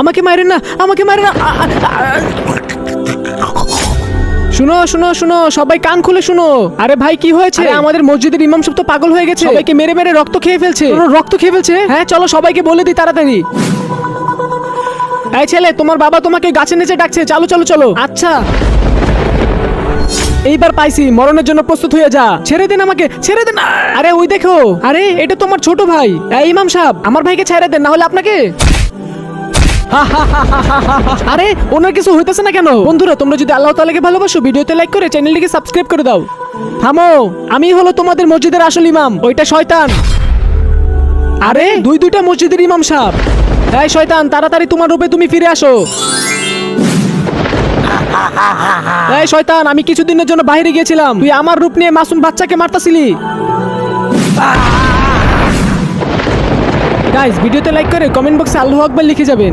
আমাকে মারেন না, আমাকে মারেন না। শুনো শুনো শুনো, সবাই কান খুলে শুনো। আরে ভাই কি হয়েছে? আমাদের মসজিদের ইমাম সাহেব তো পাগল হয়ে গেছে, সবাইকে মেরে মেরে রক্ত খেয়ে ফেলছে। রক্ত খেয়ে ফেলছে? হ্যাঁ চলো সবাইকে বলে দিই তাড়াতাড়ি। এই ছেলে, তোমার বাবা তোমাকে গাছের নিচে ডাকছে, চলো চলো চলো। আচ্ছা এইবার পাইছি, মরণের জন্য প্রস্তুত হয়ে যা। ছেড়ে দিন আমাকে, ছেড়ে দিন। আরে ওই দেখো, আরে এটা তোমার ছোট ভাই। এই ইমাম সাহেব, আমার ভাইকে ছেড়ে দেন, না হলে আপনাকে। আরে ওনার কিছু হইতেছে না কেন? বন্ধুরা, তোমরা যদি আল্লাহ তাআলাকে ভালোবাসো ভিডিওতে লাইক করে চ্যানেলটিকে সাবস্ক্রাইব করে দাও। থামো, আমি হলো তোমাদের মসজিদের আসল ইমাম, ওইটা শয়তান। আরে দুইটা মসজিদের ইমাম সাহেব। এই শয়তান, তাড়াতাড়ি তোমার রূপে তুমি ফিরে আসো। এই শয়তান, আমি কিছুদিনের জন্য বাইরে গিয়েছিলাম, তুই আমার রূপ নিয়ে মাসুম বাচ্চাকে মারতাছিলি। গাইস, ভিডিওতে লাইক করে কমেন্ট বক্সে আল্লাহু আকবার লিখে যাবেন।